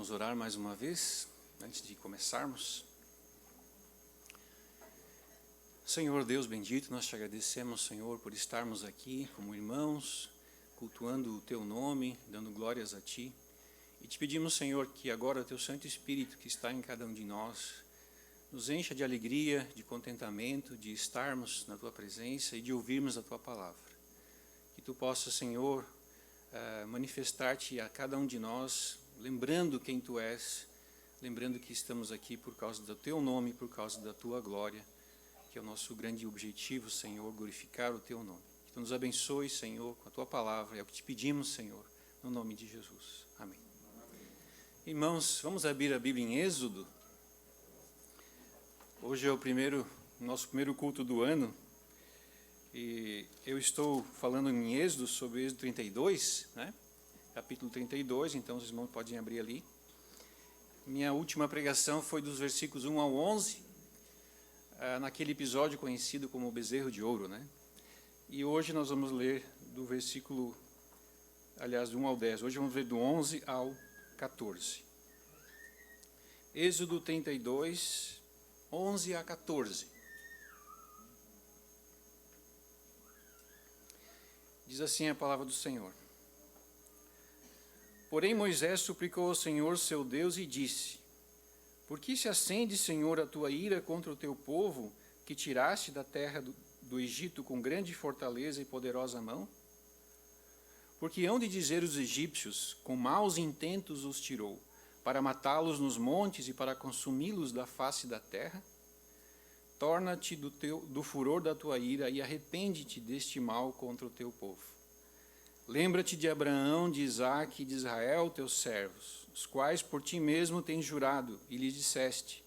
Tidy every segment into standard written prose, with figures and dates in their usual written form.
Vamos orar mais uma vez, antes de começarmos. Senhor Deus bendito, nós te agradecemos, Senhor, por estarmos aqui como irmãos, cultuando o Teu nome, dando glórias a Ti. E te pedimos, Senhor, que agora o Teu Santo Espírito, que está em cada um de nós, nos encha de alegria, de contentamento, de estarmos na Tua presença e de ouvirmos a Tua palavra. Que Tu possas, Senhor, manifestar-te a cada um de nós, lembrando quem Tu és, lembrando que estamos aqui por causa do Teu nome, por causa da Tua glória, que é o nosso grande objetivo, Senhor, glorificar o Teu nome. Que Tu nos abençoe, Senhor, com a Tua palavra, é o que te pedimos, Senhor, no nome de Jesus. Amém. Irmãos, vamos abrir a Bíblia em Êxodo. Hoje é o nosso primeiro culto do ano, e eu estou falando em Êxodo, sobre Êxodo 32, né? Capítulo 32, então os irmãos podem abrir ali. Minha última pregação foi dos versículos 1 ao 11, naquele episódio conhecido como o bezerro de ouro, né? E hoje nós vamos ler do versículo, do 1 ao 10, hoje vamos ler do 11 ao 14. Êxodo 32, 11 a 14. Diz assim a palavra do Senhor. Porém Moisés suplicou ao Senhor seu Deus e disse: Por que se acende, Senhor, a tua ira contra o teu povo, que tiraste da terra do Egito com grande fortaleza e poderosa mão? Porque hão de dizer os egípcios, com maus intentos os tirou, para matá-los nos montes e para consumi-los da face da terra? Torna-te do furor da tua ira e arrepende-te deste mal contra o teu povo. Lembra-te de Abraão, de Isaque e de Israel, teus servos, os quais por ti mesmo tens jurado, e lhes disseste: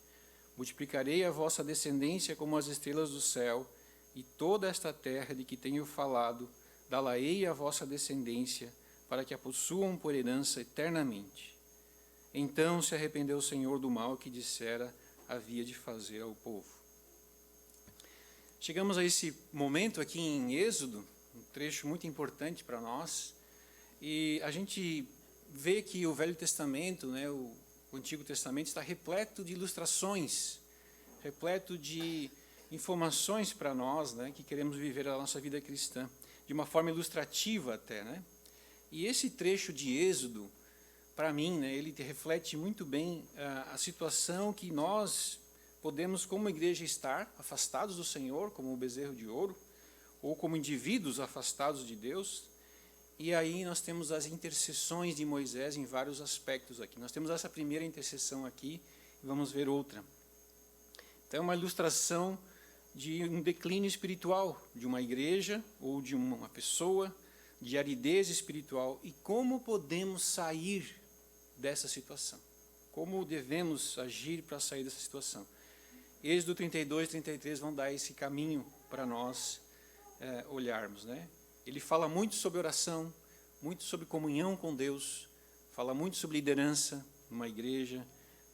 Multiplicarei a vossa descendência como as estrelas do céu, e toda esta terra de que tenho falado, dá-la-ei à vossa descendência, para que a possuam por herança eternamente. Então se arrependeu o Senhor do mal que dissera havia de fazer ao povo. Chegamos a esse momento aqui em Êxodo, um trecho muito importante para nós, e a gente vê que o Velho Testamento, né, o Antigo Testamento, está repleto de ilustrações, repleto de informações para nós, né, que queremos viver a nossa vida cristã, de uma forma ilustrativa até, né? E esse trecho de Êxodo, para mim, né, ele reflete muito bem a situação que nós podemos, como igreja, estar afastados do Senhor, como o bezerro de ouro, ou como indivíduos afastados de Deus. E aí nós temos as intercessões de Moisés em vários aspectos aqui. Nós temos essa primeira intercessão aqui, e vamos ver outra. Então é uma ilustração de um declínio espiritual de uma igreja ou de uma pessoa, de aridez espiritual, e como podemos sair dessa situação. Como devemos agir para sair dessa situação. Êxodo 32 e 33 vão dar esse caminho para nós olharmos, né? Ele fala muito sobre oração, muito sobre comunhão com Deus, fala muito sobre liderança numa igreja,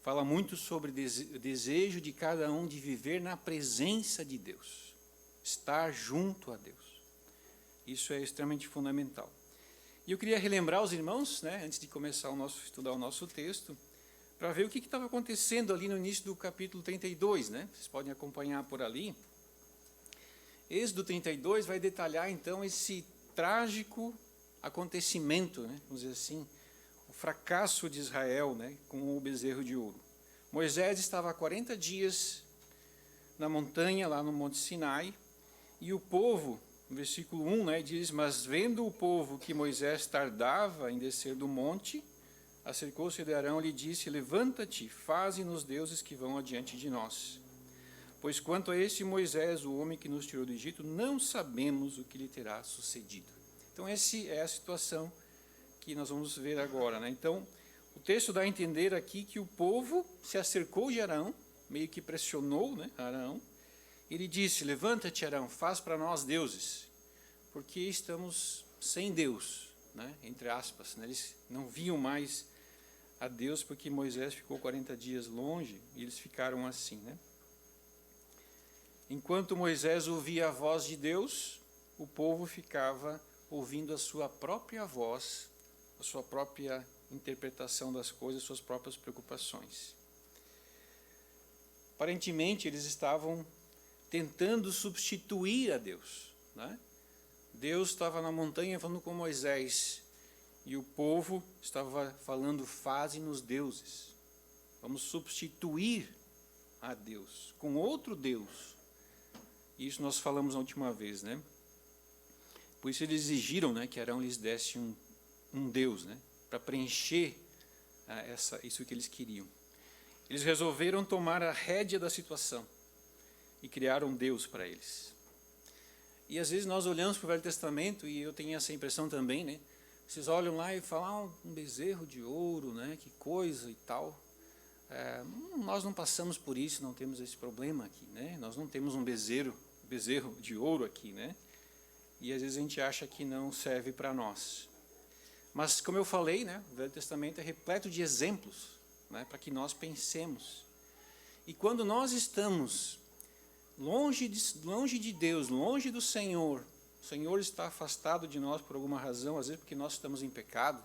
fala muito sobre o desejo de cada um de viver na presença de Deus, estar junto a Deus. Isso é extremamente fundamental. E eu queria relembrar os irmãos, né, antes de começar estudar o nosso texto, para ver o que estava acontecendo ali no início do capítulo 32, né? Vocês podem acompanhar por ali. Êxodo 32 vai detalhar, então, esse trágico acontecimento, né? Vamos dizer assim, o fracasso de Israel, né, com o bezerro de ouro. Moisés estava há 40 dias na montanha, lá no Monte Sinai, e o povo, no versículo 1, né, diz: Mas vendo o povo que Moisés tardava em descer do monte, acercou-se de Arão e lhe disse: Levanta-te, faze-nos deuses que vão adiante de nós. Pois quanto a este Moisés, o homem que nos tirou do Egito, não sabemos o que lhe terá sucedido. Então essa é a situação que nós vamos ver agora, né? Então o texto dá a entender aqui que o povo se acercou de Arão, meio que pressionou, né, Arão. Ele disse: Levanta-te, Arão, faz para nós deuses, porque estamos sem Deus, né, entre aspas, né? Eles não viam mais a Deus porque Moisés ficou 40 dias longe e eles ficaram assim, né? Enquanto Moisés ouvia a voz de Deus, o povo ficava ouvindo a sua própria voz, a sua própria interpretação das coisas, suas próprias preocupações. Aparentemente, eles estavam tentando substituir a Deus, né? Deus estava na montanha falando com Moisés, e o povo estava falando, faze-nos deuses. Vamos substituir a Deus com outro Deus. Isso nós falamos na última vez, né? Por isso eles exigiram, né, que Arão lhes desse um Deus, né, para preencher isso que eles queriam. Eles resolveram tomar a rédea da situação e criaram um Deus para eles. E às vezes nós olhamos para o Velho Testamento, e eu tenho essa impressão também, né? Vocês olham lá e falam, um bezerro de ouro, né? Que coisa e tal. Nós não passamos por isso, não temos esse problema aqui, né? Nós não temos um bezerro de ouro aqui, né? E às vezes a gente acha que não serve para nós. Mas como eu falei, né? O Velho Testamento é repleto de exemplos, né? Para que nós pensemos. E quando nós estamos longe de Deus, longe do Senhor, o Senhor está afastado de nós por alguma razão, às vezes porque nós estamos em pecado,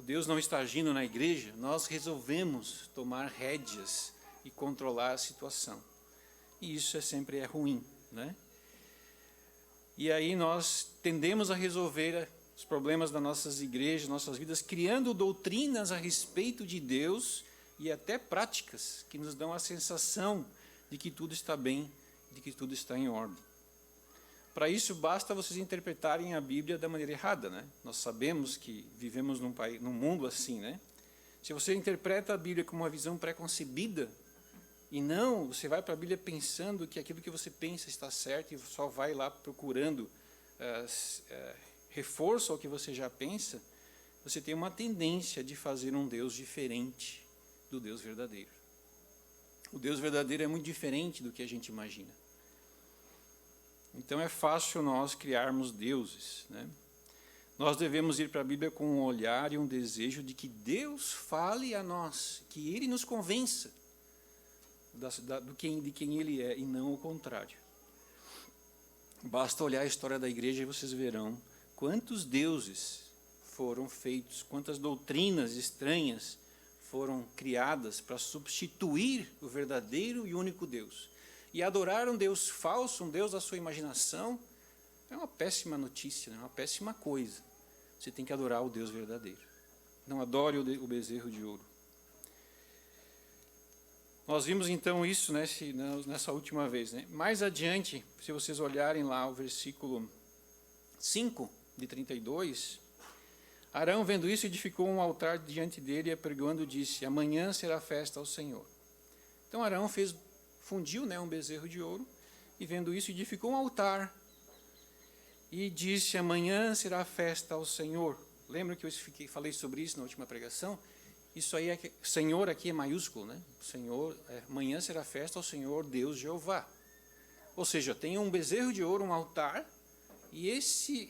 Deus não está agindo na igreja, nós resolvemos tomar rédeas e controlar a situação. E isso sempre é ruim, né? E aí nós tendemos a resolver os problemas das nossas igrejas, nossas vidas, criando doutrinas a respeito de Deus e até práticas que nos dão a sensação de que tudo está bem, de que tudo está em ordem. Para isso, basta vocês interpretarem a Bíblia da maneira errada, né? Nós sabemos que vivemos num mundo assim, né? Se você interpreta a Bíblia com uma visão pré-concebida, e não, você vai para a Bíblia pensando que aquilo que você pensa está certo e só vai lá procurando reforço ao que você já pensa, você tem uma tendência de fazer um Deus diferente do Deus verdadeiro. O Deus verdadeiro é muito diferente do que a gente imagina. Então é fácil nós criarmos deuses, né? Nós devemos ir para a Bíblia com um olhar e um desejo de que Deus fale a nós, que Ele nos convença de quem Ele é, e não o contrário. Basta olhar a história da igreja e vocês verão quantos deuses foram feitos, quantas doutrinas estranhas foram criadas para substituir o verdadeiro e único Deus. E adorar um Deus falso, um Deus da sua imaginação, é uma péssima notícia, é uma péssima coisa. Você tem que adorar o Deus verdadeiro. Não adore o bezerro de ouro. Nós vimos então isso nessa última vez, né? Mais adiante, se vocês olharem lá o versículo 5 de 32, Arão, vendo isso, edificou um altar diante dele e, apregoando, disse, amanhã será festa ao Senhor. Então Arão fundiu, né, um bezerro de ouro, e vendo isso, edificou um altar e disse, amanhã será festa ao Senhor. Lembra que eu falei sobre isso na última pregação? Isso aí, Senhor aqui é maiúsculo, né? Senhor, amanhã será festa ao Senhor Deus Jeová. Ou seja, tem um bezerro de ouro, um altar, e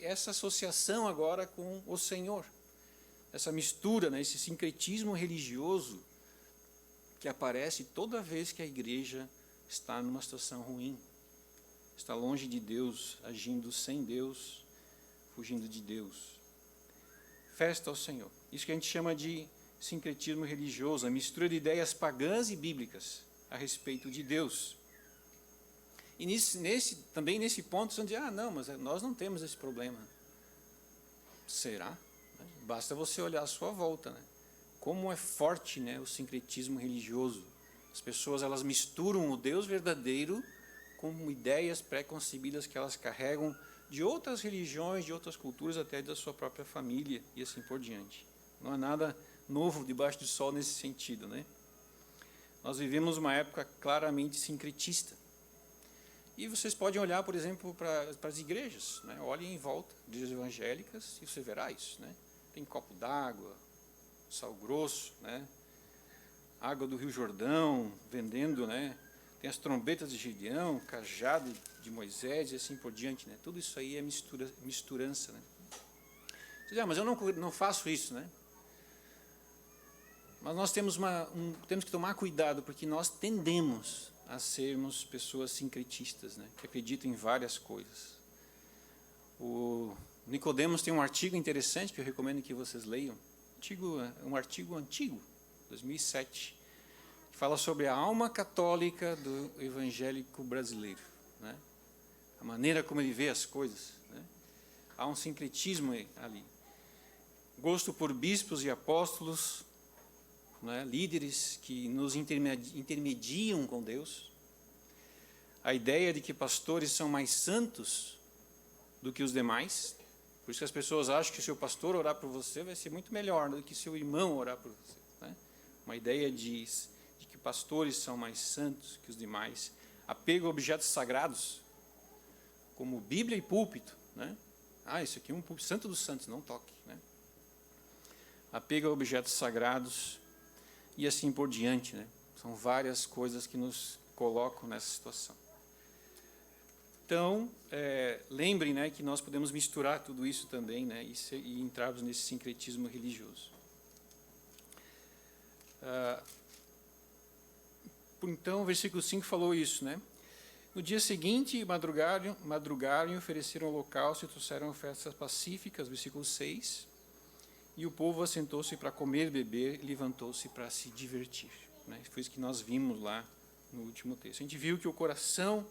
essa associação agora com o Senhor. Essa mistura, né, esse sincretismo religioso que aparece toda vez que a igreja está numa situação ruim. Está longe de Deus, agindo sem Deus, fugindo de Deus. Festa ao Senhor. Isso que a gente chama de sincretismo religioso, a mistura de ideias pagãs e bíblicas a respeito de Deus. E também nesse ponto, você diz, não, mas nós não temos esse problema. Será? Basta você olhar à sua volta, né? Como é forte, né, o sincretismo religioso. As pessoas, elas misturam o Deus verdadeiro com ideias pré-concebidas que elas carregam de outras religiões, de outras culturas, até da sua própria família e assim por diante. Não há nada novo debaixo do sol nesse sentido, né? Nós vivemos uma época claramente sincretista. E vocês podem olhar, por exemplo, para as igrejas, né? Olhem em volta, igrejas evangélicas, e você verá isso, né? Tem copo d'água, sal grosso, né? Água do Rio Jordão, vendendo, né? Tem as trombetas de Gideão, cajado de Moisés e assim por diante, né? Tudo isso aí é misturança, né? Você diz, mas eu não faço isso, né? Mas nós temos que tomar cuidado, porque nós tendemos a sermos pessoas sincretistas, né? Que acreditam em várias coisas. O Nicodemos tem um artigo interessante que eu recomendo que vocês leiam. Um artigo antigo, 2007, que fala sobre a alma católica do evangélico brasileiro, né? A maneira como ele vê as coisas, né? Há um sincretismo ali. Gosto por bispos e apóstolos, né? Líderes que nos intermediam com Deus. A ideia de que pastores são mais santos do que os demais. Por isso que as pessoas acham que se o pastor orar por você vai ser muito melhor do que se o irmão orar por você, né? Uma ideia de que pastores são mais santos que os demais. Apego a objetos sagrados, como Bíblia e púlpito, né? Isso aqui é um púlpito, santo dos santos, não toque, né? Apego a objetos sagrados e assim por diante, né? São várias coisas que nos colocam nessa situação. Então, lembrem, né, que nós podemos misturar tudo isso também, né, e entrarmos nesse sincretismo religioso. Então, o versículo 5 falou isso, né? No dia seguinte, madrugaram e ofereceram holocausto e trouxeram ofertas pacíficas, versículo 6. E o povo assentou-se para comer e beber e levantou-se para se divertir, né? Foi isso que nós vimos lá no último texto. A gente viu que o coração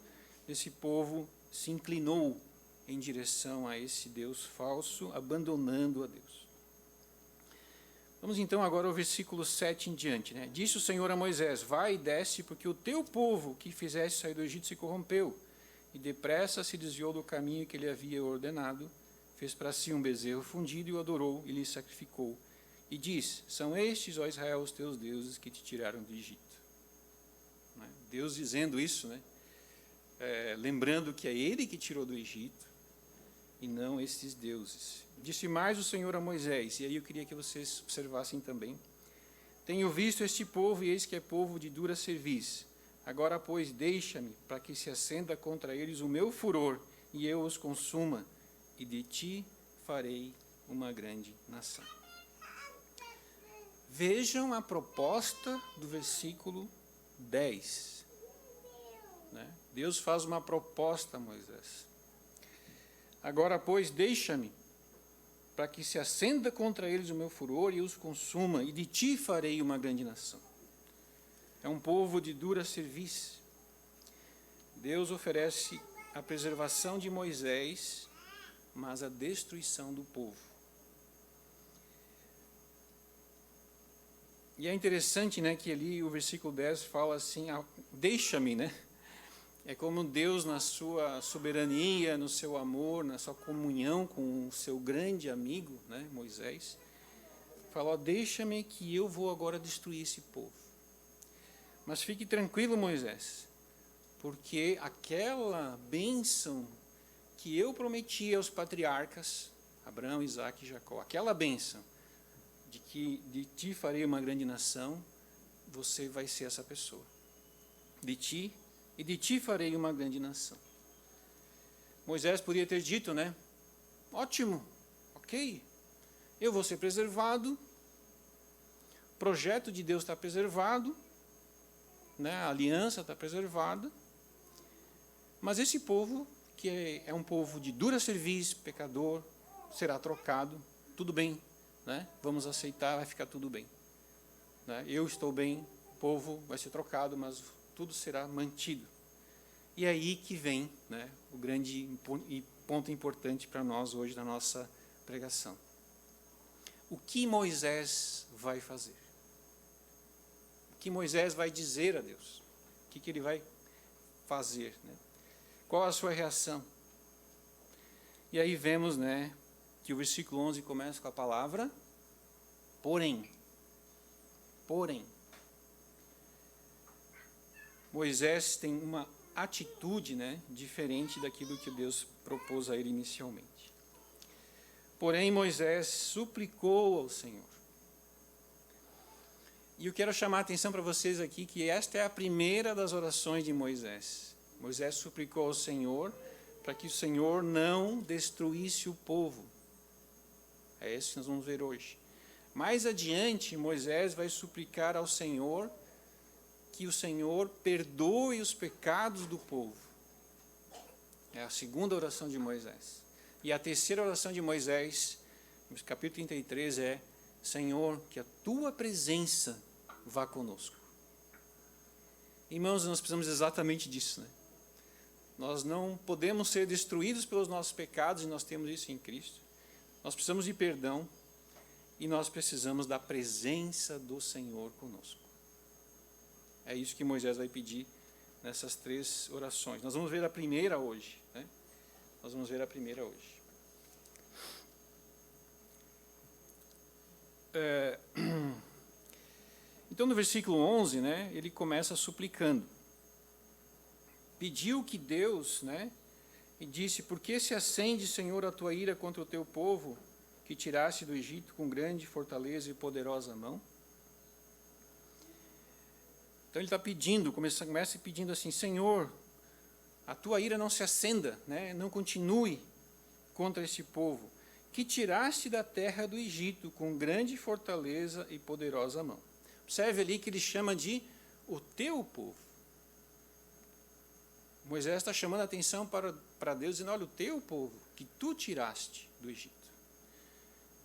desse povo se inclinou em direção a esse Deus falso, abandonando a Deus. Vamos então agora ao versículo 7 em diante, né? Disse o Senhor a Moisés: vai e desce, porque o teu povo que fizeste sair do Egito se corrompeu, e depressa se desviou do caminho que ele havia ordenado, fez para si um bezerro fundido e o adorou e lhe sacrificou. E diz: são estes, ó Israel, os teus deuses que te tiraram do Egito. Deus dizendo isso, né? Lembrando que é ele que tirou do Egito e não esses deuses. Disse mais o Senhor a Moisés, e aí eu queria que vocês observassem também: tenho visto este povo, e eis que é povo de dura cerviz. Agora, pois, deixa-me, para que se acenda contra eles o meu furor, e eu os consuma, e de ti farei uma grande nação. Vejam a proposta do versículo 10. Né? Deus faz uma proposta a Moisés. Agora, pois, deixa-me, para que se acenda contra eles o meu furor e os consuma, e de ti farei uma grande nação. É um povo de dura cerviz. Deus oferece a preservação de Moisés, mas a destruição do povo. E é interessante, né, que ali o versículo 10 fala assim: deixa-me, né? É como Deus, na sua soberania, no seu amor, na sua comunhão com o seu grande amigo, né, Moisés, falou: deixa-me que eu vou agora destruir esse povo. Mas fique tranquilo, Moisés, porque aquela bênção que eu prometi aos patriarcas, Abraão, Isaque e Jacó, aquela bênção de que de ti farei uma grande nação, você vai ser essa pessoa. E de ti farei uma grande nação. Moisés podia ter dito, né? Ótimo, ok, eu vou ser preservado, o projeto de Deus está preservado, né? A aliança está preservada, mas esse povo, que é um povo de dura cerviz, pecador, será trocado, tudo bem, né? Vamos aceitar, vai ficar tudo bem. Né? Eu estou bem, o povo vai ser trocado, mas tudo será mantido. E é aí que vem, né, o grande ponto importante para nós hoje na nossa pregação. O que Moisés vai fazer? O que Moisés vai dizer a Deus? O que ele vai fazer? Né? Qual a sua reação? E aí vemos, né, que o versículo 11 começa com a palavra porém. Porém. Moisés tem uma atitude, né, diferente daquilo que Deus propôs a ele inicialmente. Porém, Moisés suplicou ao Senhor. E eu quero chamar a atenção para vocês aqui que esta é a primeira das orações de Moisés. Moisés suplicou ao Senhor para que o Senhor não destruísse o povo. É isso que nós vamos ver hoje. Mais adiante, Moisés vai suplicar ao Senhor que o Senhor perdoe os pecados do povo. É a segunda oração de Moisés. E a terceira oração de Moisés, no capítulo 33, é: Senhor, que a tua presença vá conosco. Irmãos, nós precisamos exatamente disso, né? Nós não podemos ser destruídos pelos nossos pecados, e nós temos isso em Cristo. Nós precisamos de perdão, e nós precisamos da presença do Senhor conosco. É isso que Moisés vai pedir nessas 3 orações. Nós vamos ver a primeira hoje, né? Nós vamos ver a primeira hoje. Então, no versículo 11, né, ele começa suplicando. Pediu que Deus, né, e disse: por que se acende, Senhor, a tua ira contra o teu povo, que tiraste do Egito com grande fortaleza e poderosa mão? Então ele está pedindo, começa pedindo assim: Senhor, a tua ira não se acenda, né, não continue contra este povo, que tiraste da terra do Egito com grande fortaleza e poderosa mão. Observe ali que ele chama de o teu povo. Moisés está chamando a atenção para Deus, dizendo: olha, o teu povo, que tu tiraste do Egito.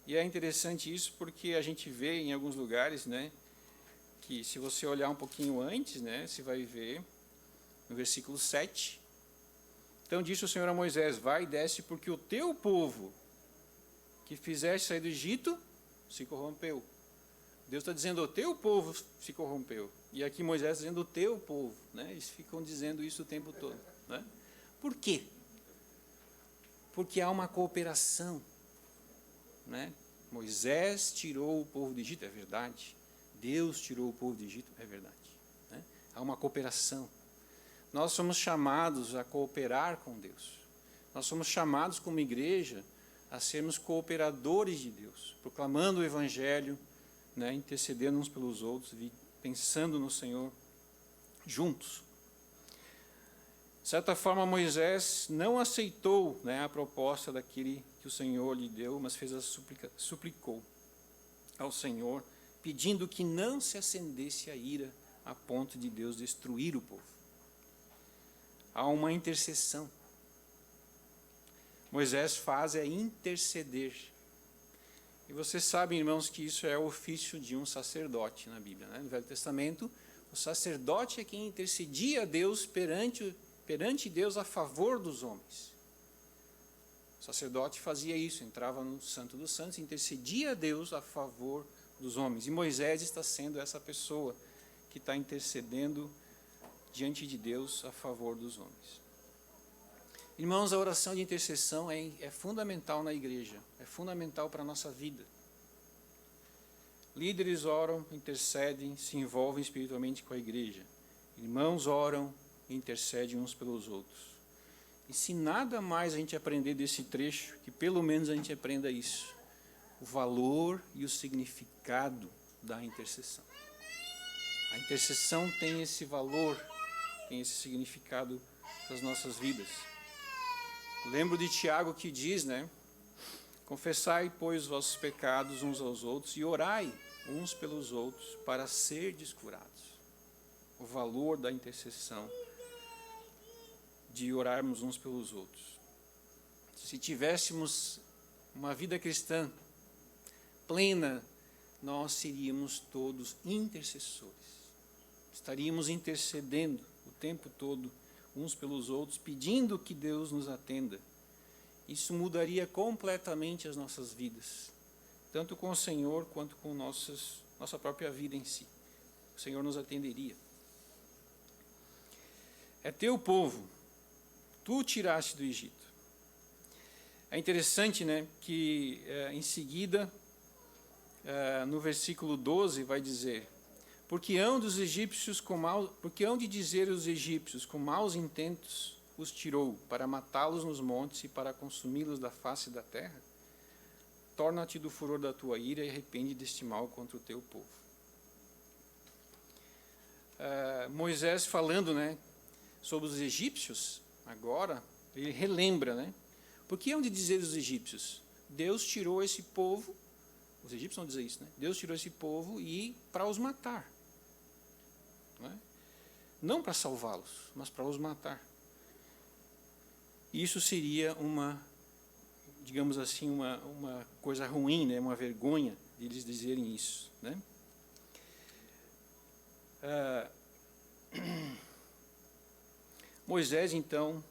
E é interessante isso porque a gente vê em alguns lugares, né, que se você olhar um pouquinho antes, né, você vai ver no versículo 7. Então disse o Senhor a Moisés: vai e desce, porque o teu povo que fizeste sair do Egito se corrompeu. Deus está dizendo: o teu povo se corrompeu. E aqui Moisés está dizendo: o teu povo. Né? Eles ficam dizendo isso o tempo todo. Né? Por quê? Porque há uma cooperação. Né? Moisés tirou o povo do Egito, é verdade. Deus tirou o povo do Egito, é verdade. Né? Há uma cooperação. Nós somos chamados a cooperar com Deus. Nós somos chamados como igreja a sermos cooperadores de Deus, proclamando o Evangelho, né, intercedendo uns pelos outros, pensando no Senhor juntos. De certa forma, Moisés não aceitou, né, a proposta daquele que o Senhor lhe deu, mas suplicou ao Senhor, pedindo que não se acendesse a ira a ponto de Deus destruir o povo. Há uma intercessão. Moisés faz é interceder. E vocês sabem, irmãos, que isso é o ofício de um sacerdote na Bíblia. Né? No Velho Testamento, o sacerdote é quem intercedia a Deus perante Deus a favor dos homens. O sacerdote fazia isso, entrava no Santo dos Santos, intercedia a Deus a favor dos homens. E Moisés está sendo essa pessoa que está intercedendo diante de Deus a favor dos homens. Irmãos, a oração de intercessão é fundamental na igreja, é fundamental para a nossa vida. Líderes oram, intercedem, se envolvem espiritualmente com a igreja. Irmãos oram e intercedem uns pelos outros. E se nada mais a gente aprender desse trecho, que pelo menos a gente aprenda isso: o valor e o significado da intercessão. A intercessão tem esse valor, tem esse significado para as nossas vidas. Lembro de Tiago que diz, né? Confessai, pois, os vossos pecados uns aos outros e orai uns pelos outros para serdes curados. O valor da intercessão, de orarmos uns pelos outros. Se tivéssemos uma vida cristã plena, nós seríamos todos intercessores. Estaríamos intercedendo o tempo todo uns pelos outros, pedindo que Deus nos atenda. Isso mudaria completamente as nossas vidas, tanto com o Senhor quanto com nossa própria vida em si. O Senhor nos atenderia. É teu povo, tu tiraste do Egito. É interessante, né, que em seguida, no versículo 12, vai dizer: porque hão de dizer os egípcios, com maus intentos os tirou, para matá-los nos montes e para consumi-los da face da terra? Torna-te do furor da tua ira e arrepende deste mal contra o teu povo. Moisés falando, né, sobre os egípcios, agora, ele relembra, né? Por que hão de dizer os egípcios? Deus tirou esse povo, os egípcios vão dizer isso, né? Deus tirou esse povo e para os matar. Não para salvá-los, mas para os matar. Isso seria digamos assim, uma coisa ruim, né? Uma vergonha de eles dizerem isso, né? Moisés, então,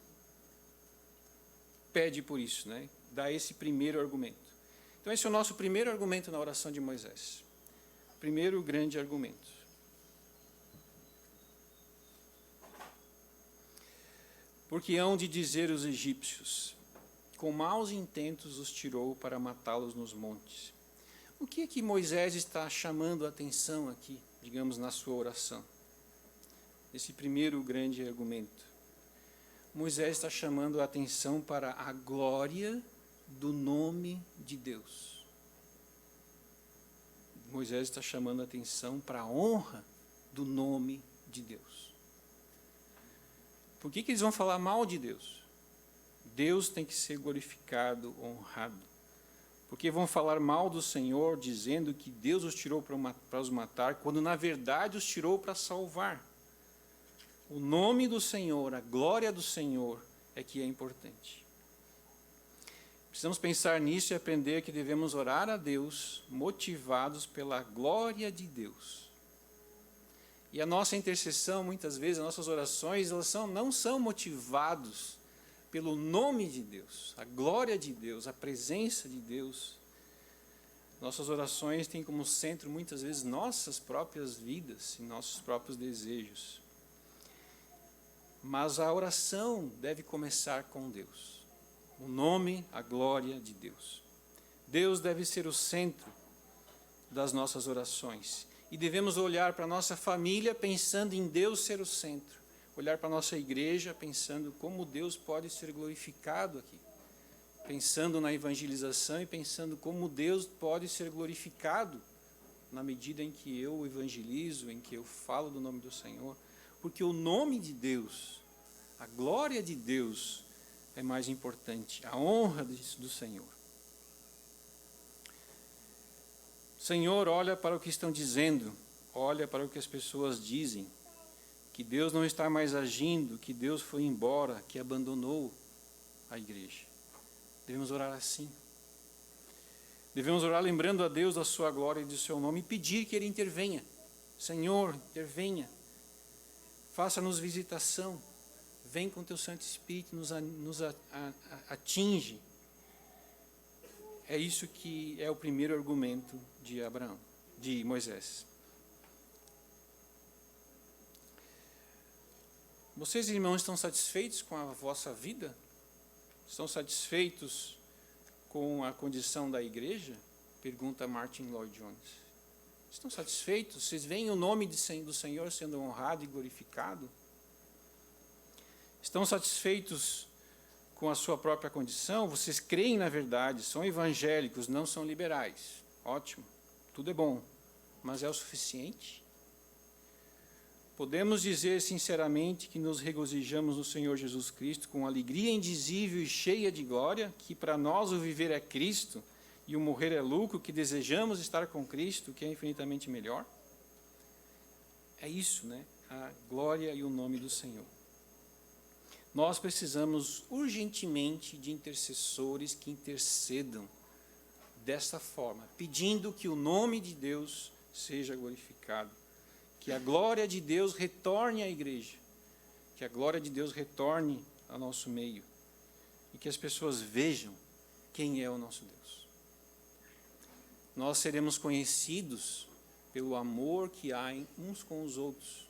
pede por isso, né? Dá esse primeiro argumento. Então, esse é o nosso primeiro argumento na oração de Moisés. Primeiro grande argumento. Porque hão de dizer os egípcios, com maus intentos os tirou para matá-los nos montes. O que é que Moisés está chamando a atenção aqui, digamos, na sua oração? Esse primeiro grande argumento. Moisés está chamando a atenção para a glória do nome de Deus. Moisés está chamando a atenção para a honra do nome de Deus. Por que eles vão falar mal de Deus? Deus tem que ser glorificado, honrado. Porque vão falar mal do Senhor, dizendo que Deus os tirou para os matar, quando na verdade os tirou para salvar. O nome do Senhor, a glória do Senhor é que é importante. Precisamos pensar nisso e aprender que devemos orar a Deus motivados pela glória de Deus. E a nossa intercessão, muitas vezes, as nossas orações, não são motivados pelo nome de Deus, a glória de Deus, a presença de Deus. Nossas orações têm como centro, muitas vezes, nossas próprias vidas e nossos próprios desejos. Mas a oração deve começar com Deus. O nome, a glória de Deus. Deus deve ser o centro das nossas orações. E devemos olhar para a nossa família pensando em Deus ser o centro. Olhar para a nossa igreja pensando como Deus pode ser glorificado aqui. Pensando na evangelização e pensando como Deus pode ser glorificado na medida em que eu evangelizo, em que eu falo do nome do Senhor. Porque o nome de Deus, a glória de Deus é mais importante, a honra do Senhor. Senhor, olha para o que estão dizendo, olha para o que as pessoas dizem, que Deus não está mais agindo, que Deus foi embora, que abandonou a igreja. Devemos orar assim. Devemos orar lembrando a Deus da sua glória e do seu nome e pedir que Ele intervenha. Senhor, intervenha. Faça-nos visitação. Vem com teu Santo Espírito, nos atinge. É isso que é o primeiro argumento de Moisés. Vocês, irmãos, estão satisfeitos com a vossa vida? Estão satisfeitos com a condição da igreja? Pergunta Martin Lloyd Jones. Estão satisfeitos? Vocês veem o nome do Senhor sendo honrado e glorificado? Estão satisfeitos com a sua própria condição? Vocês creem na verdade, são evangélicos, não são liberais. Ótimo, tudo é bom, mas é o suficiente? Podemos dizer sinceramente que nos regozijamos no Senhor Jesus Cristo com alegria indizível e cheia de glória, que para nós o viver é Cristo e o morrer é lucro, que desejamos estar com Cristo, que é infinitamente melhor? É isso, né? A glória e o nome do Senhor. Nós precisamos urgentemente de intercessores que intercedam desta forma, pedindo que o nome de Deus seja glorificado, que a glória de Deus retorne à igreja, que a glória de Deus retorne ao nosso meio e que as pessoas vejam quem é o nosso Deus. Nós seremos conhecidos pelo amor que há uns com os outros.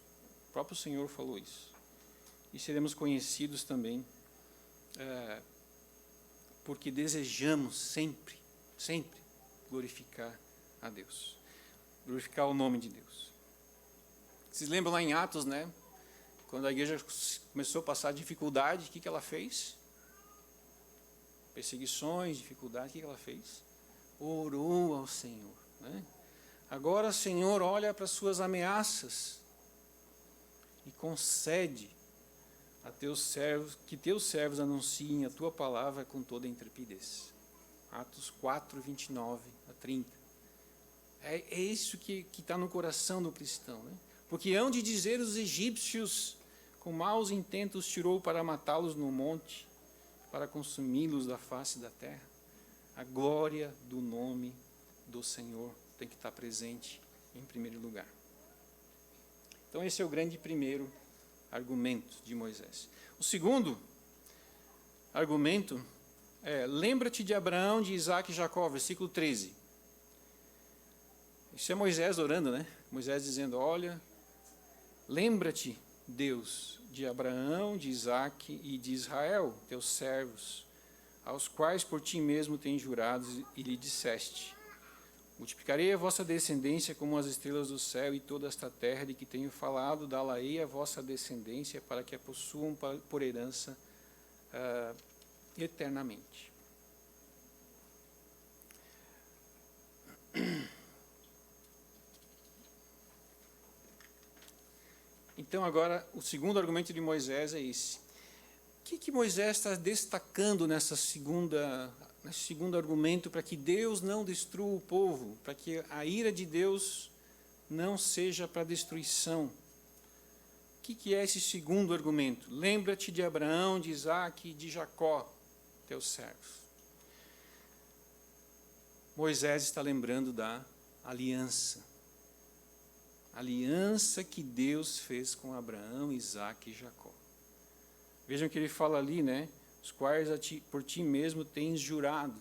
O próprio Senhor falou isso. E seremos conhecidos também porque desejamos sempre glorificar a Deus, glorificar o nome de Deus. Vocês lembram lá em Atos, né? Quando a igreja começou a passar dificuldade, o que ela fez? Perseguições, dificuldade, o que ela fez? Orou ao Senhor, né? Agora, Senhor, olha para as suas ameaças e concede a teus servos, que teus servos anunciem a tua palavra com toda a intrepidez. Atos 4, 29 a 30. É isso que está no coração do cristão, né? Porque hão de dizer os egípcios, com maus intentos tirou para matá-los no monte, para consumi-los da face da terra. A glória do nome do Senhor tem que estar presente em primeiro lugar. Então esse é o grande primeiro argumento de Moisés. O segundo argumento é: lembra-te de Abraão, de Isaac e Jacó, versículo 13. Isso é Moisés orando, né? Moisés dizendo: olha, lembra-te, Deus, de Abraão, de Isaac e de Israel, teus servos, aos quais por ti mesmo tens jurado, e lhe disseste: multiplicarei a vossa descendência como as estrelas do céu, e toda esta terra de que tenho falado, dá-la-ei a vossa descendência, para que a possuam por herança eternamente. Então, agora, o segundo argumento de Moisés é esse. O que Moisés está destacando nesse segundo argumento para que Deus não destrua o povo, para que a ira de Deus não seja para destruição? O que é esse segundo argumento? Lembra-te de Abraão, de Isaac e de Jacó, teus servos. Moisés está lembrando da aliança. A aliança que Deus fez com Abraão, Isaac e Jacó. Vejam que ele fala ali, né? Os quais por ti mesmo tens jurado.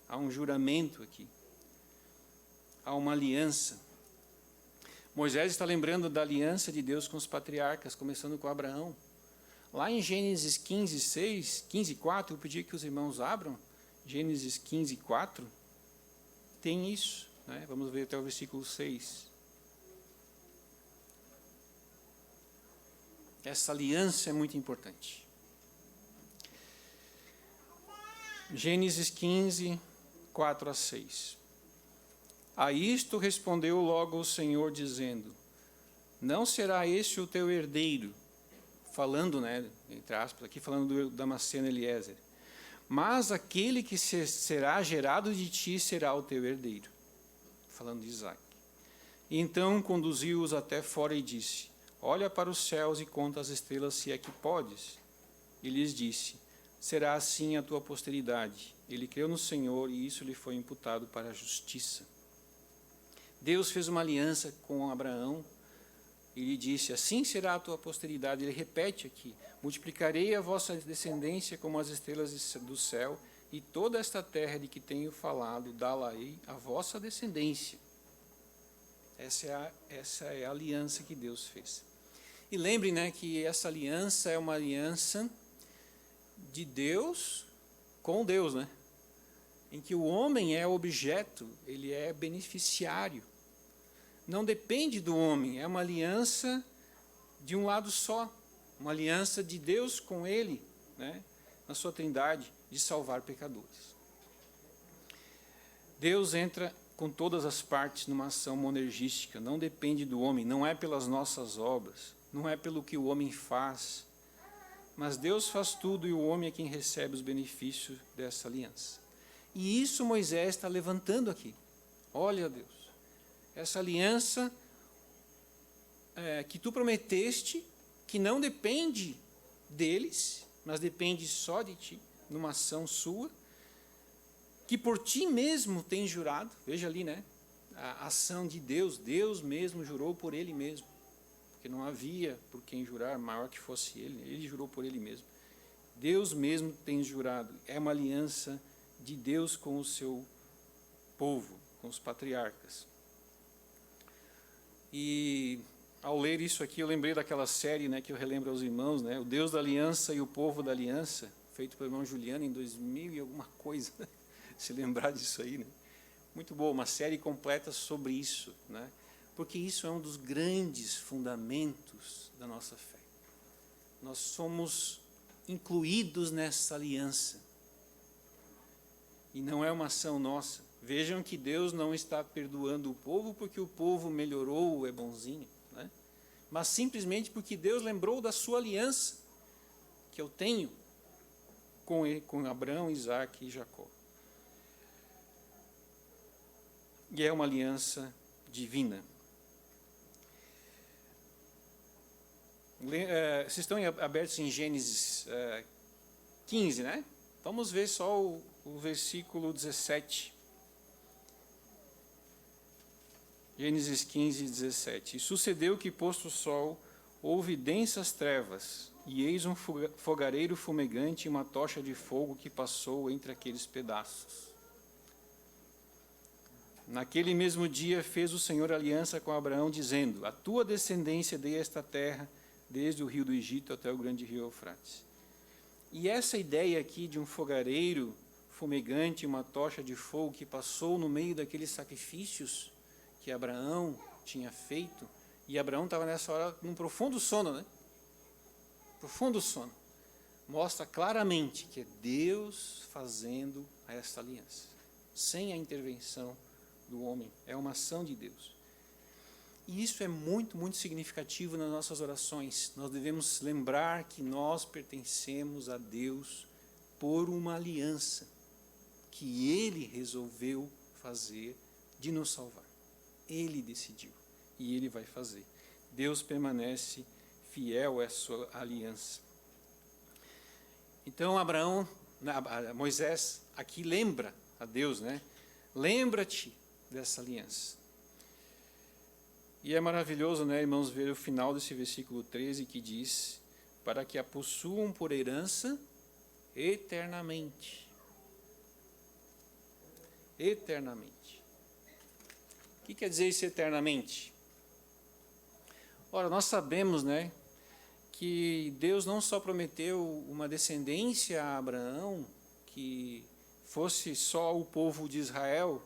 Há um juramento aqui. Há uma aliança. Moisés está lembrando da aliança de Deus com os patriarcas, começando com Abraão. Lá em Gênesis 15:4, eu pedi que os irmãos abram. Gênesis 15:4, tem isso, né? Vamos ver até o versículo 6. Essa aliança é muito importante. Gênesis 15:4-6. A isto respondeu logo o Senhor, dizendo: não será este o teu herdeiro, falando, né, entre aspas, aqui falando do Damasceno Eliezer, mas aquele que será gerado de ti será o teu herdeiro, falando de Isaac. E então conduziu-os até fora e disse: olha para os céus e conta as estrelas, se é que podes. E lhes disse: será assim a tua posteridade. Ele creu no Senhor e isso lhe foi imputado para a justiça. Deus fez uma aliança com Abraão e lhe disse: assim será a tua posteridade. Ele repete aqui: multiplicarei a vossa descendência como as estrelas do céu, e toda esta terra de que tenho falado, dá-la-ei a vossa descendência. Essa é a aliança que Deus fez. E lembrem, né, que essa aliança é uma aliança de Deus com Deus, né? Em que o homem é objeto, ele é beneficiário. Não depende do homem, é uma aliança de um lado só, uma aliança de Deus com ele, né, na sua trindade, de salvar pecadores. Deus entra com todas as partes numa ação monergística, não depende do homem, não é pelas nossas obras, não é pelo que o homem faz, mas Deus faz tudo e o homem é quem recebe os benefícios dessa aliança. E isso Moisés está levantando aqui. Olha, Deus, essa aliança que tu prometeste, que não depende deles, mas depende só de ti, numa ação sua, que por ti mesmo tem jurado. Veja ali, né? A ação de Deus, Deus mesmo jurou por ele mesmo, porque não havia por quem jurar maior que fosse ele jurou por ele mesmo. Deus mesmo tem jurado, é uma aliança de Deus com o seu povo, com os patriarcas. E ao ler isso aqui, eu lembrei daquela série, né, que eu relembro aos irmãos, né, o Deus da Aliança e o Povo da Aliança, feito pelo irmão Juliano em 2000 e alguma coisa, se lembrar disso aí, né? Muito boa, uma série completa sobre isso, né? Porque isso é um dos grandes fundamentos da nossa fé. Nós somos incluídos nessa aliança. E não é uma ação nossa. Vejam que Deus não está perdoando o povo porque o povo melhorou, é bonzinho, né? Mas simplesmente porque Deus lembrou da sua aliança que eu tenho com Abraão, Isaac e Jacó. E é uma aliança divina. Vocês estão abertos em Gênesis 15, né? Vamos ver só o o versículo 17. Gênesis 15, 17. E sucedeu que, posto o sol, houve densas trevas, e eis um fogareiro fumegante e uma tocha de fogo que passou entre aqueles pedaços. Naquele mesmo dia fez o Senhor aliança com Abraão, dizendo: a tua descendência dei esta terra, desde o rio do Egito até o grande rio Eufrates. E essa ideia aqui de um fogareiro fumegante, uma tocha de fogo que passou no meio daqueles sacrifícios que Abraão tinha feito, e Abraão estava nessa hora num profundo sono, né? Profundo sono. Mostra claramente que é Deus fazendo essa aliança, sem a intervenção do homem, é uma ação de Deus. E isso é muito, muito significativo nas nossas orações. Nós devemos lembrar que nós pertencemos a Deus por uma aliança que Ele resolveu fazer de nos salvar. Ele decidiu e Ele vai fazer. Deus permanece fiel à sua aliança. Então Moisés aqui lembra a Deus, né? Lembra-te dessa aliança. E é maravilhoso, né, irmãos, ver o final desse versículo 13 que diz: para que a possuam por herança eternamente. Eternamente. O que quer dizer isso eternamente? Ora, nós sabemos, né, que Deus não só prometeu uma descendência a Abraão, que fosse só o povo de Israel,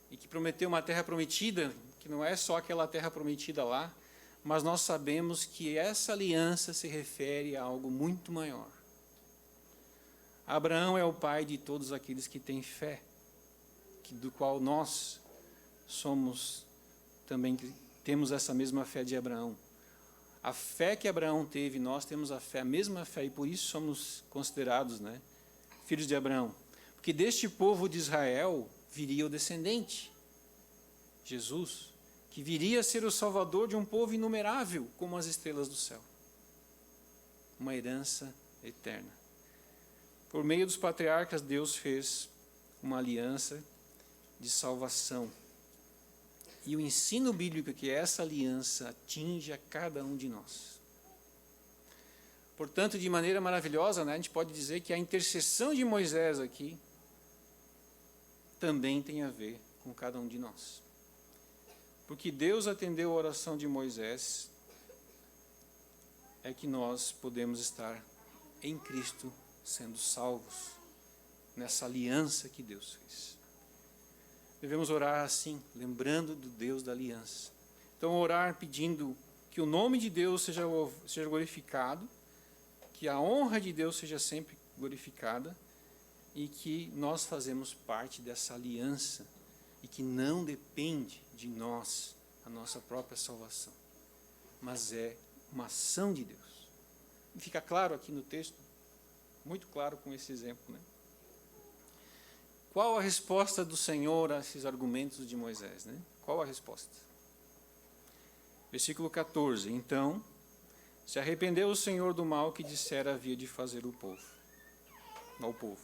e que prometeu uma terra prometida, que não é só aquela terra prometida lá, mas nós sabemos que essa aliança se refere a algo muito maior. Abraão é o pai de todos aqueles que têm fé, do qual nós também temos essa mesma fé de Abraão. A fé que Abraão teve, nós temos a mesma fé, e por isso somos considerados, né, filhos de Abraão. Porque deste povo de Israel viria o descendente, Jesus, que viria a ser o salvador de um povo inumerável, como as estrelas do céu. Uma herança eterna. Por meio dos patriarcas, Deus fez uma aliança de salvação. E o ensino bíblico é que essa aliança atinge a cada um de nós. Portanto, de maneira maravilhosa, né, a gente pode dizer que a intercessão de Moisés aqui também tem a ver com cada um de nós. Porque Deus atendeu a oração de Moisés, é que nós podemos estar em Cristo sendo salvos, nessa aliança que Deus fez. Devemos orar assim, lembrando do Deus da aliança. Então, orar pedindo que o nome de Deus seja glorificado, que a honra de Deus seja sempre glorificada, e que nós fazemos parte dessa aliança, e que não depende de nós, a nossa própria salvação, mas é uma ação de Deus. E fica claro aqui no texto, muito claro com esse exemplo, né? Qual a resposta do Senhor a esses argumentos de Moisés, né? Qual a resposta? Versículo 14. Então, se arrependeu o Senhor do mal que dissera havia de fazer ao povo.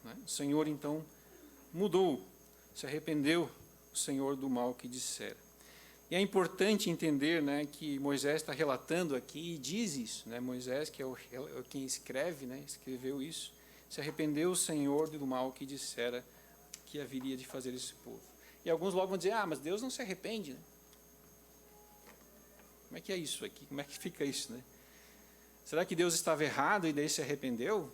Né? O Senhor, então, mudou, se arrependeu o Senhor do mal que dissera. E é importante entender, né, que Moisés está relatando aqui e diz isso, né? Moisés, que é quem escreve, né, escreveu isso, se arrependeu o Senhor do mal que dissera que haveria de fazer esse povo. E alguns logo vão dizer: mas Deus não se arrepende, né? Como é que é isso aqui? Como é que fica isso, né? Será que Deus estava errado e daí se arrependeu?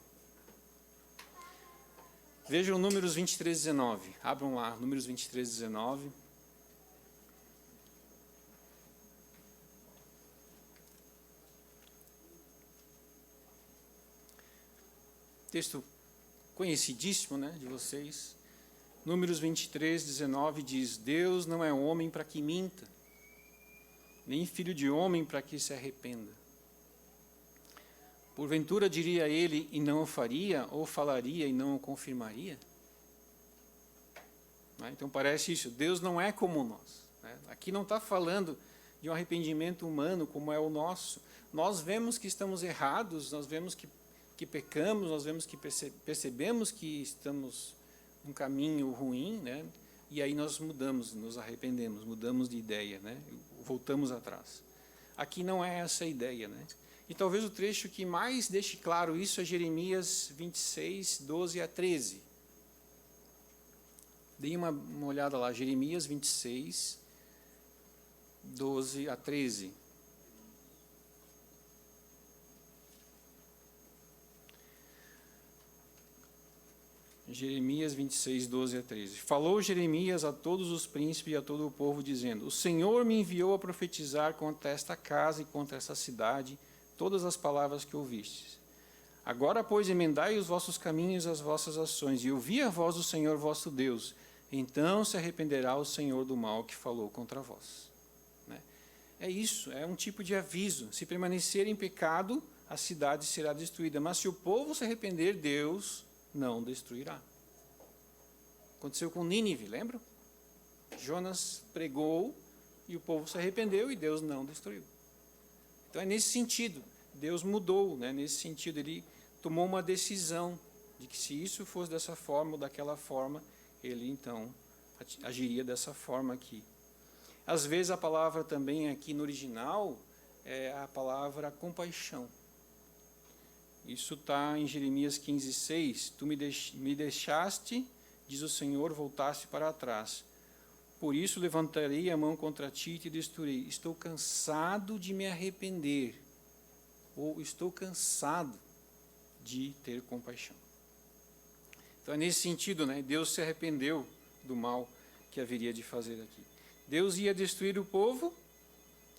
Vejam Números 23, 19. Abram lá, Números 23, 19. Texto conhecidíssimo, né, de vocês. Números 23, 19 diz: Deus não é homem para que minta, nem filho de homem para que se arrependa. Porventura diria ele e não o faria, ou falaria e não o confirmaria? Então parece isso, Deus não é como nós. Aqui não está falando de um arrependimento humano como é o nosso. Nós vemos que estamos errados, nós vemos que que pecamos, nós vemos que percebemos que estamos num caminho ruim, né? E aí nós mudamos, nos arrependemos, mudamos de ideia, né? Voltamos atrás. Aqui não é essa a ideia, né? E talvez o trecho que mais deixe claro isso é Jeremias 26, 12 a 13. Deem uma olhada lá, Jeremias 26, 12 a 13. Jeremias 26, 12 a 13. Falou Jeremias a todos os príncipes e a todo o povo, dizendo: O Senhor me enviou a profetizar contra esta casa e contra esta cidade todas as palavras que ouvistes. Agora, pois, emendai os vossos caminhos e as vossas ações, e ouvi a voz do Senhor vosso Deus. Então se arrependerá o Senhor do mal que falou contra vós. Né? É isso, é um tipo de aviso. Se permanecer em pecado, a cidade será destruída. Mas se o povo se arrepender, Deus não destruirá. Aconteceu com Nínive, lembram? Jonas pregou e o povo se arrependeu e Deus não destruiu. Então é nesse sentido, Deus mudou, né? Nesse sentido ele tomou uma decisão de que se isso fosse dessa forma ou daquela forma, ele então agiria dessa forma aqui. Às vezes a palavra também aqui no original é a palavra compaixão. Isso está em Jeremias 15, 6. Tu me deixaste, diz o Senhor, voltaste para trás. Por isso levantarei a mão contra ti e te destruirei. Estou cansado de me arrepender. Ou estou cansado de ter compaixão. Então é nesse sentido, né? Deus se arrependeu do mal que haveria de fazer aqui. Deus ia destruir o povo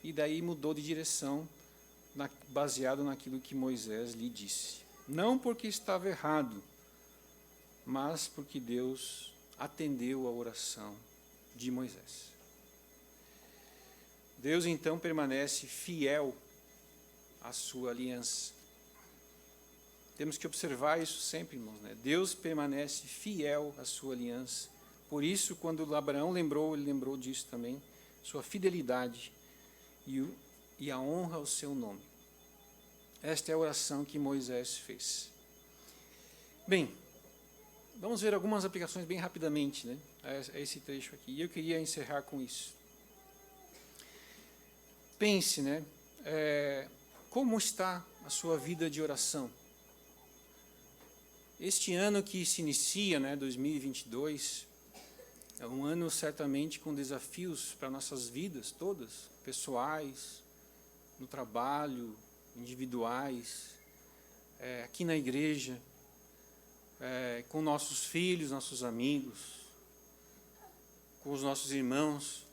e daí mudou de direção, baseado naquilo que Moisés lhe disse. Não porque estava errado, mas porque Deus atendeu a oração de Moisés. Deus então permanece fiel à sua aliança. Temos que observar isso sempre, irmãos, né? Deus permanece fiel à sua aliança. Por isso, quando Abraão lembrou, ele lembrou disso também, sua fidelidade e a honra ao seu nome. Esta é a oração que Moisés fez. Bem, vamos ver algumas aplicações bem rapidamente, né, a esse trecho aqui. E eu queria encerrar com isso. Pense, né, como está a sua vida de oração? Este ano que se inicia, né, 2022, é um ano certamente com desafios para nossas vidas todas, pessoais, no trabalho, individuais, aqui na igreja, com nossos filhos, nossos amigos, com os nossos irmãos.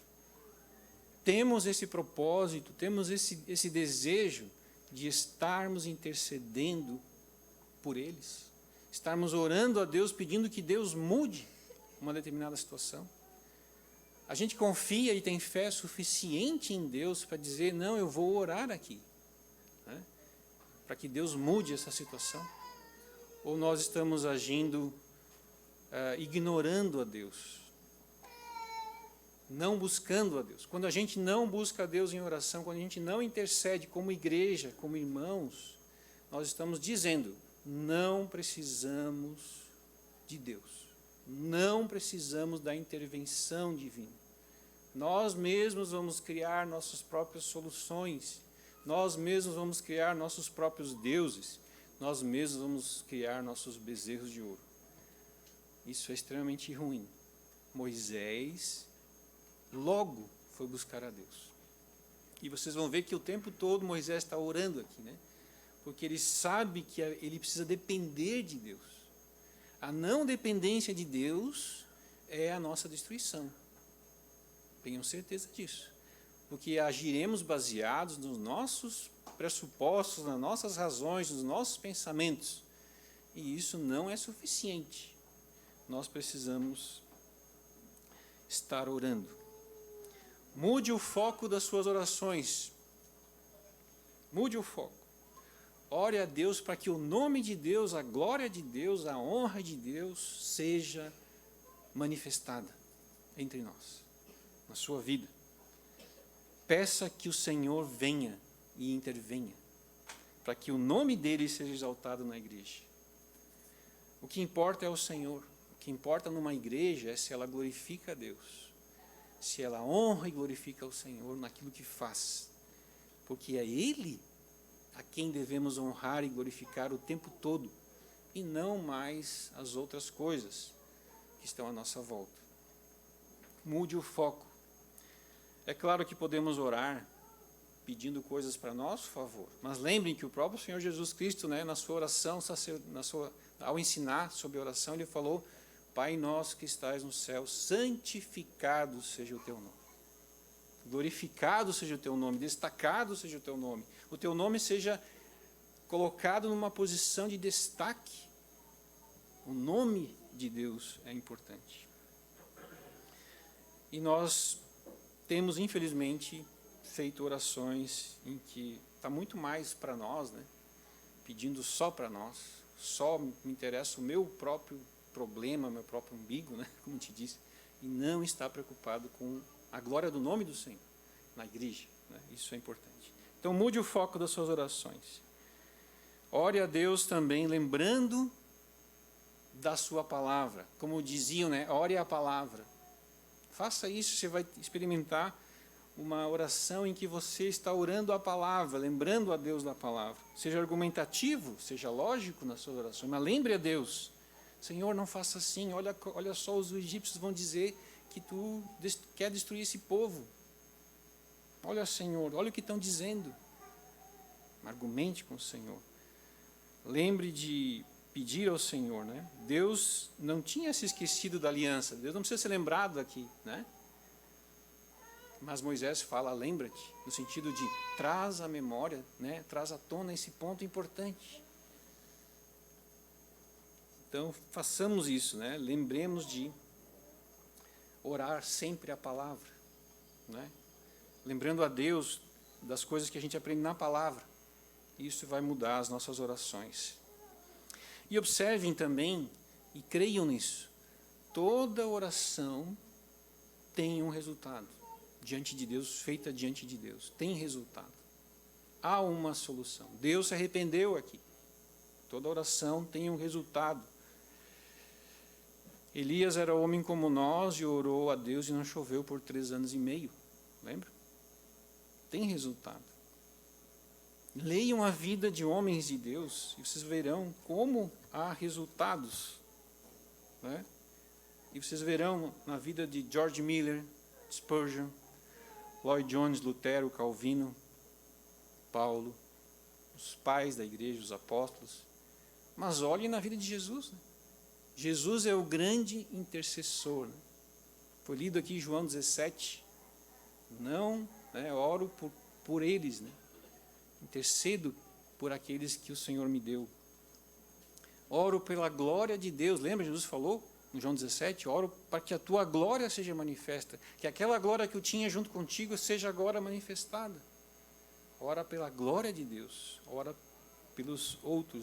Temos esse propósito, temos esse desejo de estarmos intercedendo por eles, estarmos orando a Deus, pedindo que Deus mude uma determinada situação. A gente confia e tem fé suficiente em Deus para dizer, não, eu vou orar aqui, né, para que Deus mude essa situação. Ou nós estamos agindo ignorando a Deus, não buscando a Deus. Quando a gente não busca a Deus em oração, quando a gente não intercede como igreja, como irmãos, nós estamos dizendo, não precisamos de Deus. Não precisamos da intervenção divina. Nós mesmos vamos criar nossas próprias soluções. Nós mesmos vamos criar nossos próprios deuses. Nós mesmos vamos criar nossos bezerros de ouro. Isso é extremamente ruim. Moisés logo foi buscar a Deus. E vocês vão ver que o tempo todo Moisés está orando aqui, né? Porque ele sabe que ele precisa depender de Deus. A não dependência de Deus é a nossa destruição. Tenham certeza disso. Porque agiremos baseados nos nossos pressupostos, nas nossas razões, nos nossos pensamentos. E isso não é suficiente. Nós precisamos estar orando. Mude o foco das suas orações. Mude o foco. Ore a Deus para que o nome de Deus, a glória de Deus, a honra de Deus seja manifestada entre nós, na sua vida. Peça que o Senhor venha e intervenha. para que o nome dele seja exaltado na igreja. O que importa é o Senhor. O que importa numa igreja é se ela glorifica a Deus, se ela honra e glorifica o Senhor naquilo que faz, porque é Ele a quem devemos honrar e glorificar o tempo todo, e não mais as outras coisas que estão à nossa volta. Mude o foco. É claro que podemos orar pedindo coisas para nosso favor, mas lembrem que o próprio Senhor Jesus Cristo, na sua oração, ao ensinar sobre a oração, ele falou: Pai nosso que estais no céu, santificado seja o teu nome. Glorificado seja o teu nome, destacado seja o teu nome. O teu nome seja colocado numa posição de destaque. O nome de Deus é importante. E nós temos, infelizmente, feito orações em que está muito mais para nós, pedindo só para nós, só me interessa o meu próprio problema, meu próprio umbigo, como te disse, e não está preocupado com a glória do nome do Senhor na igreja. Isso é importante. Então mude o foco das suas orações. Ore a Deus também lembrando da sua palavra. Como diziam, ore a palavra. Faça isso, você vai experimentar uma oração em que você está orando a palavra, lembrando a Deus da palavra. Seja argumentativo, seja lógico nas suas orações, mas lembre a Deus. Senhor, não faça assim, olha só, os egípcios vão dizer que tu quer destruir esse povo. Olha, Senhor, olha o que estão dizendo. Argumente com o Senhor. Lembre de pedir ao Senhor, Deus não tinha se esquecido da aliança, Deus não precisa ser lembrado aqui, Mas Moisés fala, lembra-te, no sentido de traz à memória, traz à tona esse ponto importante. Então, façamos isso, lembremos de orar sempre a palavra, lembrando a Deus das coisas que a gente aprende na palavra. Isso vai mudar as nossas orações. E observem também, e creiam nisso, toda oração tem um resultado diante de Deus, feita diante de Deus, tem resultado. Há uma solução. Deus se arrependeu aqui. Toda oração tem um resultado. Elias era homem como nós e orou a Deus e não choveu por 3 anos e meio. Lembra? Tem resultado. Leiam a vida de homens de Deus e vocês verão como há resultados. E vocês verão na vida de George Miller, Spurgeon, Lloyd Jones, Lutero, Calvino, Paulo, os pais da igreja, os apóstolos. Mas olhem na vida de Jesus. Jesus é o grande intercessor. Foi lido aqui em João 17. Não, oro por eles, intercedo por aqueles que o Senhor me deu. Oro pela glória de Deus. Lembra, Jesus falou em João 17? Oro para que a tua glória seja manifesta. Que aquela glória que eu tinha junto contigo seja agora manifestada. Ora pela glória de Deus. Ora pelos outros,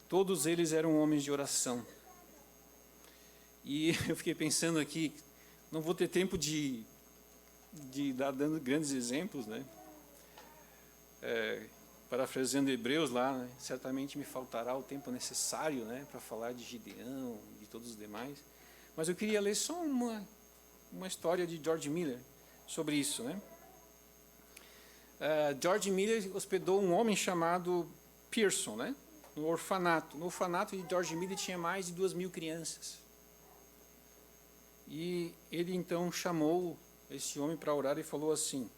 Todos eles eram homens de oração. E eu fiquei pensando aqui, não vou ter tempo de dar dando grandes exemplos, parafraseando Hebreus lá, certamente me faltará o tempo necessário, para falar de Gideão e de todos os demais. Mas eu queria ler só uma história de George Miller sobre isso, George Miller hospedou um homem chamado Pearson, no orfanato. No orfanato de George Miller tinha mais de 2.000 crianças. E ele então chamou esse homem para orar e falou assim,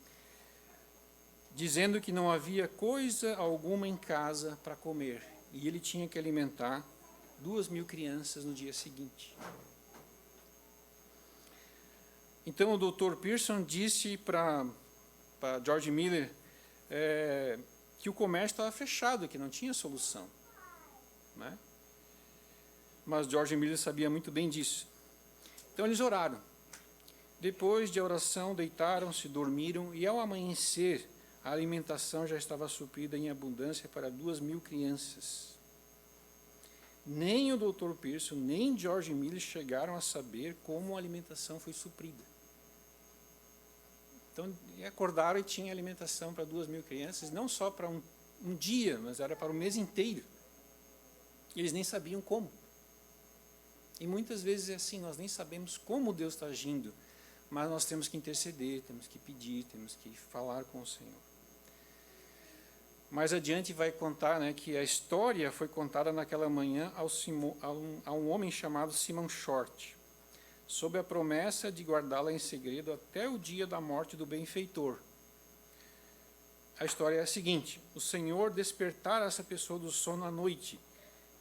dizendo que não havia coisa alguma em casa para comer, e ele tinha que alimentar 2.000 crianças no dia seguinte. Então o Dr. Pearson disse para George Miller que o comércio estava fechado, que não tinha solução. Mas George Miller sabia muito bem disso. Então eles oraram. Depois de oração, deitaram-se, dormiram, e ao amanhecer, a alimentação já estava suprida em abundância para 2.000 crianças. Nem o Dr. Pearson, nem George Miller chegaram a saber como a alimentação foi suprida. Então, acordaram e tinha alimentação para 2.000 crianças, não só para um dia, mas era para o mês inteiro. E eles nem sabiam como. E muitas vezes é assim, nós nem sabemos como Deus está agindo, mas nós temos que interceder, temos que pedir, temos que falar com o Senhor. Mais adiante vai contar, né, que a história foi contada naquela manhã a um homem chamado Simon Short, sob a promessa de guardá-la em segredo até o dia da morte do benfeitor. A história é a seguinte: o Senhor despertara essa pessoa do sono à noite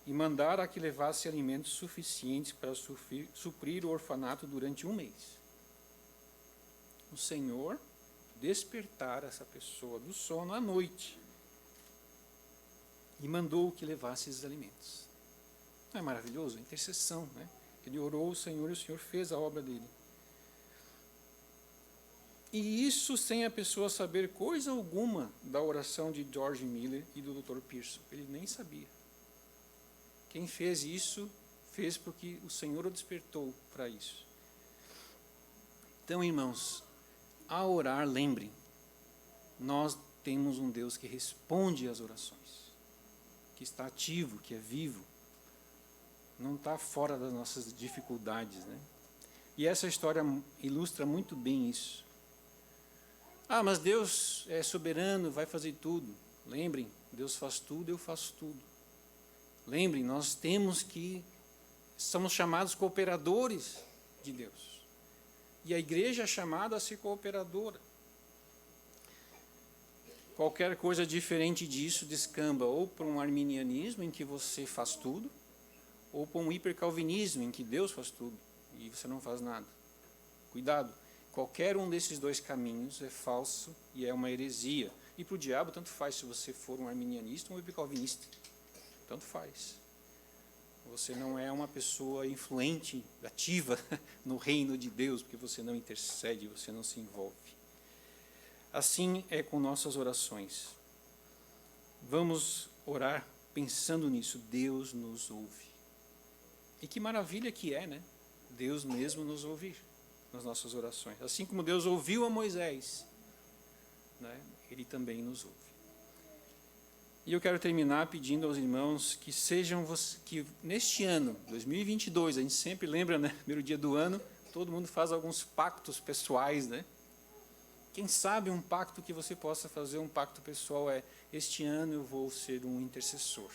e mandara que levasse alimentos suficientes para suprir o orfanato durante um mês. O Senhor despertara essa pessoa do sono à noite e mandou que levasse esses alimentos. Não é maravilhoso? A intercessão, né? Ele orou ao Senhor e o Senhor fez a obra dele. E isso sem a pessoa saber coisa alguma da oração de George Miller e do Dr. Pearson. Ele nem sabia. Quem fez isso, fez porque o Senhor o despertou para isso. Então, irmãos, ao orar, lembrem, nós temos um Deus que responde às orações, que está ativo, que é vivo, não está fora das nossas dificuldades, né? E essa história ilustra muito bem isso. Ah, mas Deus é soberano, vai fazer tudo. Lembrem, Deus faz tudo, eu faço tudo. Lembrem, nós somos chamados cooperadores de Deus. E a igreja é chamada a ser cooperadora. Qualquer coisa diferente disso descamba ou para um arminianismo, em que você faz tudo, ou para um hipercalvinismo, em que Deus faz tudo e você não faz nada. Cuidado, qualquer um desses dois caminhos é falso e é uma heresia. E para o diabo, tanto faz se você for um arminianista ou um hipercalvinista. Tanto faz. Você não é uma pessoa influente, ativa no reino de Deus, porque você não intercede, você não se envolve. Assim é com nossas orações. Vamos orar pensando nisso. Deus nos ouve. E que maravilha que é, né? Deus mesmo nos ouvir nas nossas orações. Assim como Deus ouviu a Moisés, né? Ele também nos ouve. E eu quero terminar pedindo aos irmãos que que neste ano, 2022, a gente sempre lembra, né? Primeiro dia do ano, todo mundo faz alguns pactos pessoais, né? Quem sabe um pacto que você possa fazer, um pacto pessoal é: este ano eu vou ser um intercessor.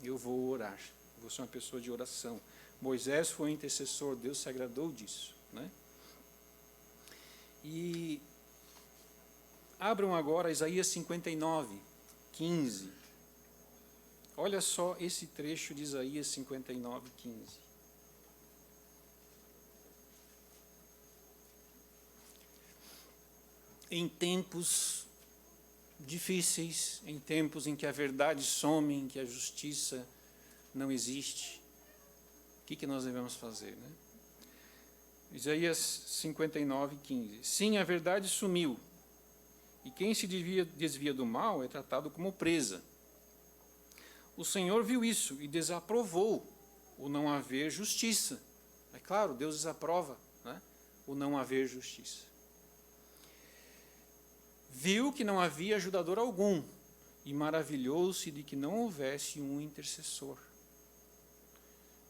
Eu vou orar. Eu vou ser uma pessoa de oração. Moisés foi um intercessor, Deus se agradou disso, né? E abram agora Isaías 59, 15. Olha só esse trecho de Isaías 59, 15. Em tempos difíceis, em tempos em que a verdade some, em que a justiça não existe, o que nós devemos fazer, né? Isaías 59, 15. Sim, a verdade sumiu, e quem se desvia do mal é tratado como presa. O Senhor viu isso e desaprovou o não haver justiça. É claro, Deus desaprova, né, o não haver justiça. Viu que não havia ajudador algum e maravilhou-se de que não houvesse um intercessor.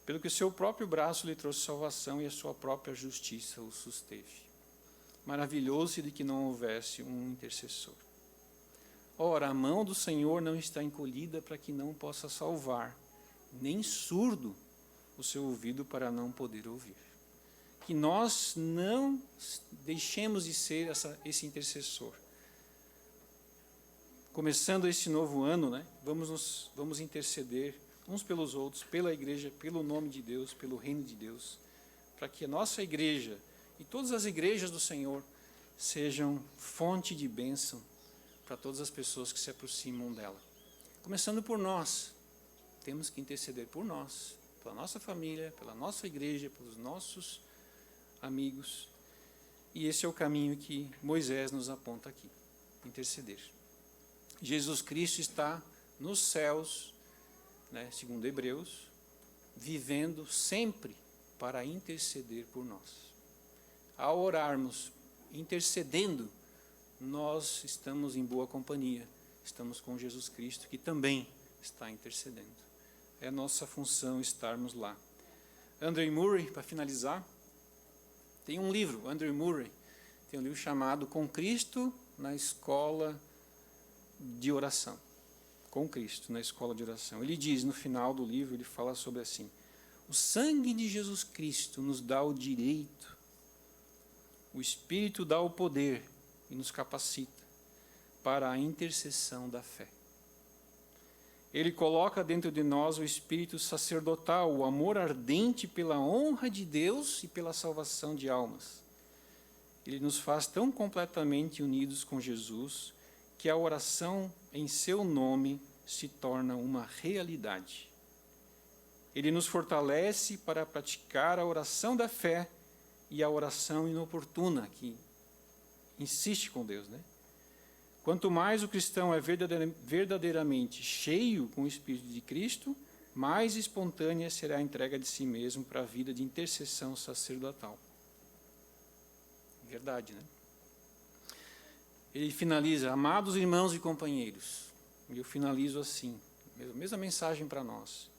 Pelo que o seu próprio braço lhe trouxe salvação e a sua própria justiça o susteve. Maravilhou-se de que não houvesse um intercessor. Ora, a mão do Senhor não está encolhida para que não possa salvar, nem surdo o seu ouvido para não poder ouvir. Que nós não deixemos de ser esse intercessor. Começando esse novo ano, né, vamos interceder uns pelos outros, pela igreja, pelo nome de Deus, pelo reino de Deus, para que a nossa igreja e todas as igrejas do Senhor sejam fonte de bênção para todas as pessoas que se aproximam dela. Começando por nós, temos que interceder por nós, pela nossa família, pela nossa igreja, pelos nossos amigos. E esse é o caminho que Moisés nos aponta aqui, interceder. Jesus Cristo está nos céus, né, segundo Hebreus, vivendo sempre para interceder por nós. Ao orarmos, intercedendo, nós estamos em boa companhia, estamos com Jesus Cristo, que também está intercedendo. É nossa função estarmos lá. Andrew Murray, para finalizar, tem um livro, Andrew Murray, tem um livro chamado Com Cristo na Escola de Oração. Com Cristo na Escola de Oração. Ele diz, no final do livro, ele fala sobre assim: o sangue de Jesus Cristo nos dá o direito, o Espírito dá o poder e nos capacita para a intercessão da fé. Ele coloca dentro de nós o espírito sacerdotal, o amor ardente pela honra de Deus e pela salvação de almas. Ele nos faz tão completamente unidos com Jesus que a oração em seu nome se torna uma realidade. Ele nos fortalece para praticar a oração da fé e a oração inoportuna, que insiste com Deus, né? Quanto mais o cristão é verdadeiramente cheio com o Espírito de Cristo, mais espontânea será a entrega de si mesmo para a vida de intercessão sacerdotal. Verdade, né? Ele finaliza: amados irmãos e companheiros, e eu finalizo assim, a mesma mensagem para nós.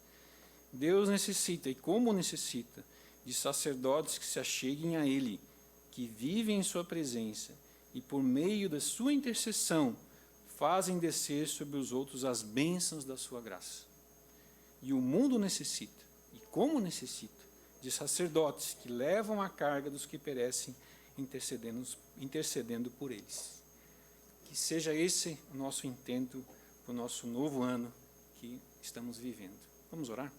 Deus necessita, e como necessita, de sacerdotes que se acheguem a Ele, que vivem em sua presença, e por meio da sua intercessão, fazem descer sobre os outros as bênçãos da sua graça. E o mundo necessita, e como necessita, de sacerdotes que levam a carga dos que perecem, intercedendo por eles. Que seja esse o nosso intento para o nosso novo ano que estamos vivendo. Vamos orar?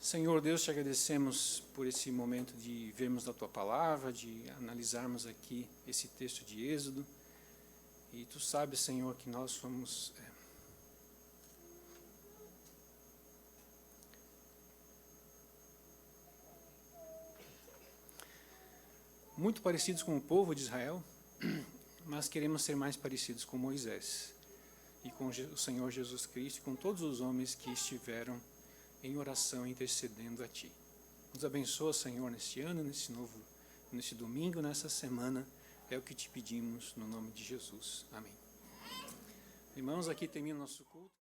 Senhor Deus, te agradecemos por esse momento de vermos a Tua Palavra, de analisarmos aqui esse texto de Êxodo. E Tu sabes, Senhor, que nós somos muito parecidos com o povo de Israel, mas queremos ser mais parecidos com Moisés e com o Senhor Jesus Cristo e com todos os homens que estiveram em oração intercedendo a Ti. Nos abençoa, Senhor, neste ano, neste domingo, nessa semana. É o que te pedimos no nome de Jesus. Amém. Irmãos, aqui termina o nosso culto.